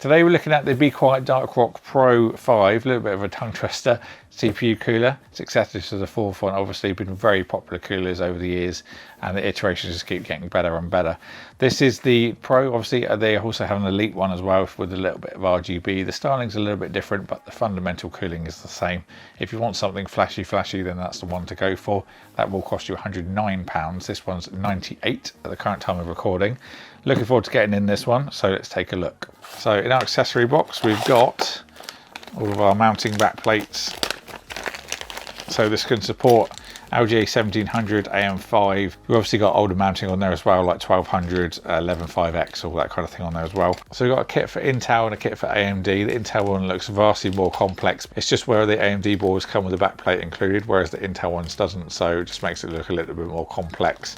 Today we're looking at the bequiet Dark Rock Pro 5, a little bit of a tongue twister CPU cooler. Successor to the fourth one, obviously been very popular coolers over the years and the iterations just keep getting better and better. This is the Pro, obviously they also have an Elite one as well with a little bit of RGB. The styling's a little bit different, but the fundamental cooling is the same. If you want something flashy, then that's the one to go for. That will cost you £109. This one's £98 at the current time of recording. Looking forward to getting in this one, so let's take a look. So in our accessory box we've got all of our mounting back plates. So this can support LGA 1700, AM5. We've obviously got older mounting on there as well, like 1200, 115X, all that kind of thing on there as well. So we've got a kit for Intel and a kit for AMD. The Intel one looks vastly more complex. It's just where the AMD boards come with a back plate included, whereas the Intel ones doesn't, so it just makes it look a little bit more complex.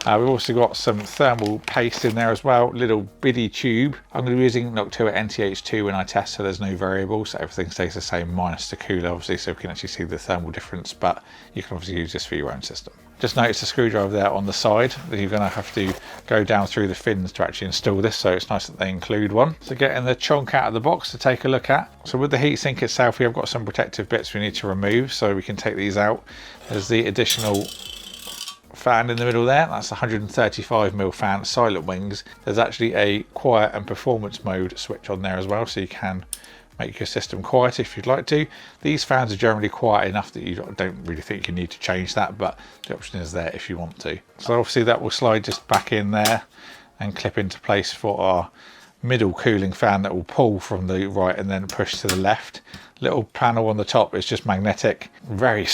We've also got some thermal paste in there as well, little bitty tube. I'm going to be using Noctua NTH2 when I test, so there's no variables, so everything stays the same minus the cooler obviously, so we can actually see the thermal difference, but you can obviously use this for your own system. Just notice the screwdriver there on the side that you're going to have to go down through the fins to actually install this, so it's nice that they include one. So getting the chunk out of the box to take a look at. So with the heatsink itself we have got some protective bits we need to remove, so we can take these out. There's the additional fan in the middle there, that's a 135mm fan, silent wings. There's actually a quiet and performance mode switch on there as well, so you can make your system quiet if you'd like to. These fans are generally quiet enough that you don't really think you need to change that, but the option is there if you want to. So obviously that will slide just back in there and clip into place for our middle cooling fan that will pull from the right and then push to the left. Little panel on the top is just magnetic. Bloody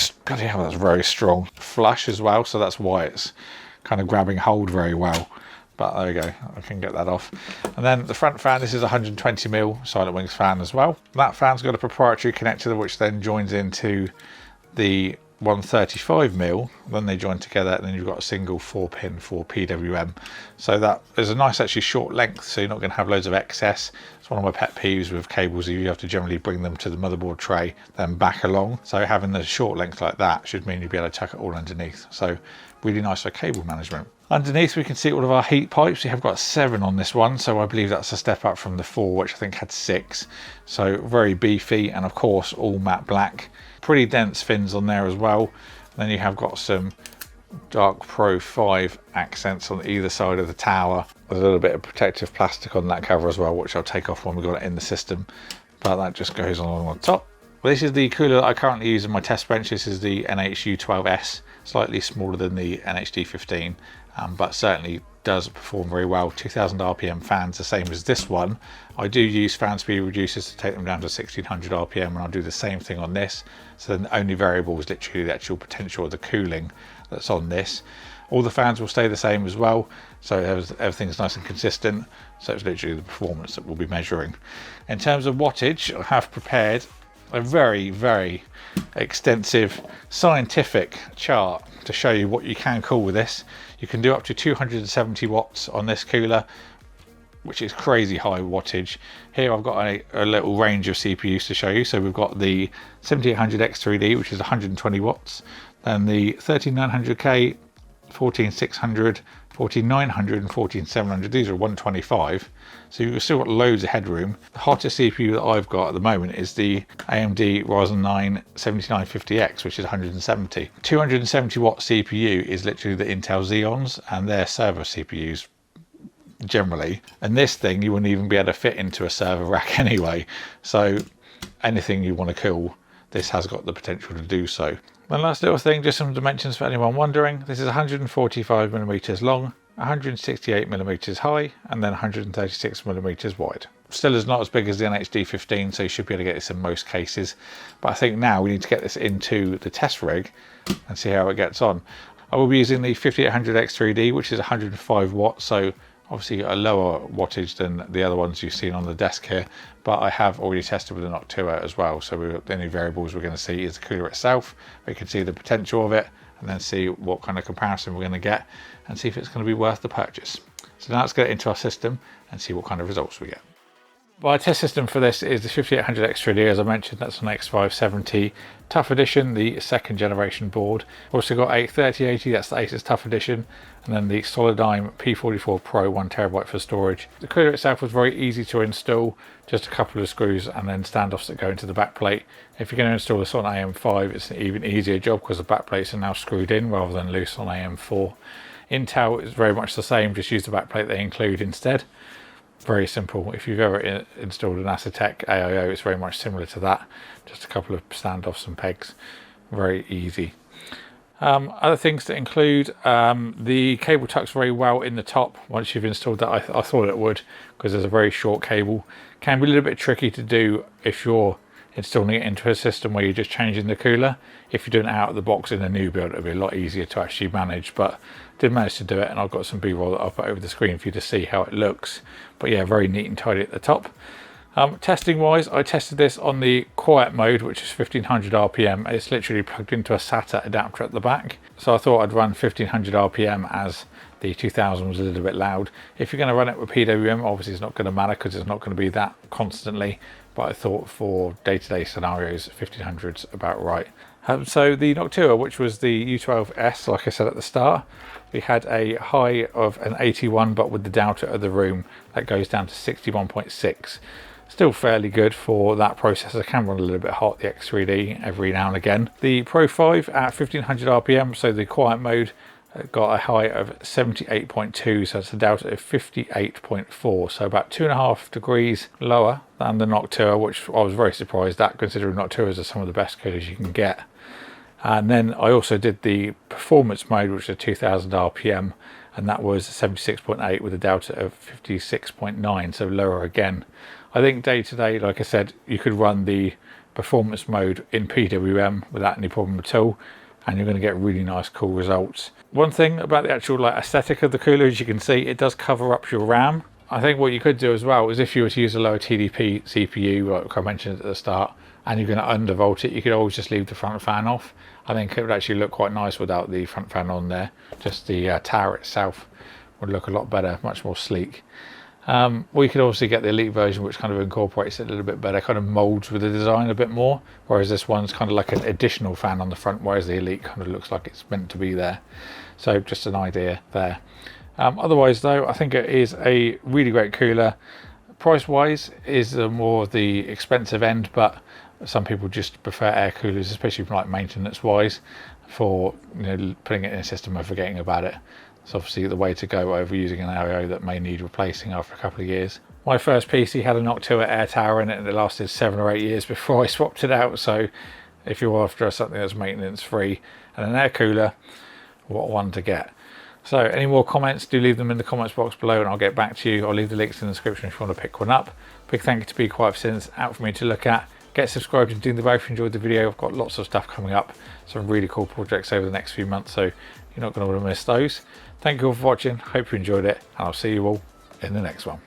hell, that's very strong. Flush as well, so that's why it's kind of grabbing hold very well. But there we go, I can get that off. And then the front fan, this is a 120mm silent wings fan as well. That fan's got a proprietary connector which then joins into the 135mm, then they join together, and then you've got a single 4-pin for PWM. So that is a nice actually short length, so you're not going to have loads of excess. It's one of my pet peeves with cables, you have to generally bring them to the motherboard tray then back along, so having the short length like that should mean you'll be able to tuck it all underneath, so really nice for cable management. Underneath we can see all of our heat pipes. We have got 7 on this one, so I believe that's a step up from the 4 which I think had 6, so very beefy, and of course all matte black. Pretty dense fins on there as well. And then you have got some Dark Pro 5 accents on either side of the tower. There's a little bit of protective plastic on that cover as well, which I'll take off when we've got it in the system, but that just goes along on top. Well, this is the cooler that I currently use in my test bench. This is the NHU12S, slightly smaller than the NHD15, but certainly does perform very well. 2000 RPM fans, the same as this one. I do use fan speed reducers to take them down to 1600 RPM, and I'll do the same thing on this. So then the only variable is literally the actual potential of the cooling that's on this. All the fans will stay the same as well, so everything's nice and consistent. So it's literally the performance that we'll be measuring. In terms of wattage, I have prepared a very extensive scientific chart to show you what you can cool with this. You can do up to 270 watts on this cooler, which is crazy high wattage. Here I've got a little range of CPUs to show you. So we've got the 7800X3D, which is 120 watts, then the 13900K, 14600, 14900 and 14700. These are 125, so you've still got loads of headroom. The hottest CPU that I've got at the moment is the AMD Ryzen 9 7950X, which is 170. 270 watt CPU is literally the Intel Xeons and their server CPUs generally, and this thing you wouldn't even be able to fit into a server rack anyway, so anything you want to cool, this has got the potential to do so. One last little thing, just some dimensions for anyone wondering. This is 145mm long, 168mm high, and then 136mm wide. Still is not as big as the NHD15, so you should be able to get this in most cases. But I think now we need to get this into the test rig and see how it gets on. I will be using the 5800X3D, which is 105 watts, so obviously a lower wattage than the other ones you've seen on the desk here, but I have already tested with the Noctua as well, so the only variables we're going to see is the cooler itself. We can see the potential of it and then see what kind of comparison we're going to get and see if it's going to be worth the purchase. So now let's get it into our system and see what kind of results we get. My test system for this is the 5800 X3D, as I mentioned. That's an X570 Tough Edition, the second generation board. Also got a 3080, that's the Asus Tough Edition, and then the Solidigm P44 Pro 1TB for storage. The cooler itself was very easy to install, just a couple of screws and then standoffs that go into the backplate. If you're going to install this on AM5, it's an even easier job because the backplates are now screwed in rather than loose on AM4. Intel is very much the same, just use the backplate they include instead. Very simple. If you've ever installed an Asetek AIO, it's very much similar to that. Just a couple of standoffs and pegs. Very easy. Other things to include, the cable tucks very well in the top once you've installed that. I thought it would, because there's a very short cable. Can be a little bit tricky to do if you're installing it into a system where you're just changing the cooler. If you're doing it out of the box in a new build, it'll be a lot easier to actually manage, but did manage to do it, and I've got some b-roll that I'll put over the screen for you to see how it looks. But yeah, very neat and tidy at the top. Testing wise, I tested this on the quiet mode, which is 1500 RPM. It's literally plugged into a SATA adapter at the back, so I thought I'd run 1500 RPM as the 2000 was a little bit loud. If you're going to run it with PWM, obviously it's not going to matter because it's not going to be that constantly, but I thought for day-to-day scenarios 1500's about right. So the Noctua, which was the U12S, like I said at the start, we had a high of an 81, but with the Delta of the room that goes down to 61.6. Still fairly good for that processor. Can run a little bit hot, the X3D, every now and again. The Pro 5 at 1500 RPM, so the quiet mode, got a high of 78.2, so it's a Delta of 58.4, so about 2.5 degrees lower than the Noctua, which I was very surprised at, considering Noctuas are some of the best coolers you can get. And then I also did the performance mode, which is 2000 RPM, and that was 76.8 with a Delta of 56.9, so lower again. I think day to day, like I said, you could run the performance mode in PWM without any problem at all, and you're going to get really nice cool results. One thing about the actual aesthetic of the cooler, as you can see, it does cover up your RAM. I think what you could do as well is if you were to use a lower TDP CPU, like I mentioned at the start, and you're going to undervolt it, you could always just leave the front fan off. I think it would actually look quite nice without the front fan on there. Just the tower itself would look a lot better, much more sleek. We could obviously get the Elite version, which kind of incorporates it a little bit better, kind of molds with the design a bit more, whereas this one's kind of like an additional fan on the front, whereas the Elite kind of looks like it's meant to be there. So just an idea there. Otherwise though, I think it is a really great cooler. Price wise is more the expensive end, but some people just prefer air coolers, especially like maintenance wise, for putting it in a system and forgetting about it. It's obviously the way to go over using an AIO that may need replacing after a couple of years. My first PC had a Noctua Air Tower in it, and it lasted 7 or 8 years before I swapped it out. So if you're after something that's maintenance free and an air cooler, what one to get. So any more comments, do leave them in the comments box below and I'll get back to you. I'll leave the links in the description if you want to pick one up. Big thank you to Bequiet for sending this out for me to look at. Get subscribed and do the both if you enjoyed the video. I've got lots of stuff coming up, some really cool projects over the next few months, so you're not going to want to miss those. Thank you all for watching, hope you enjoyed it, and I'll see you all in the next one.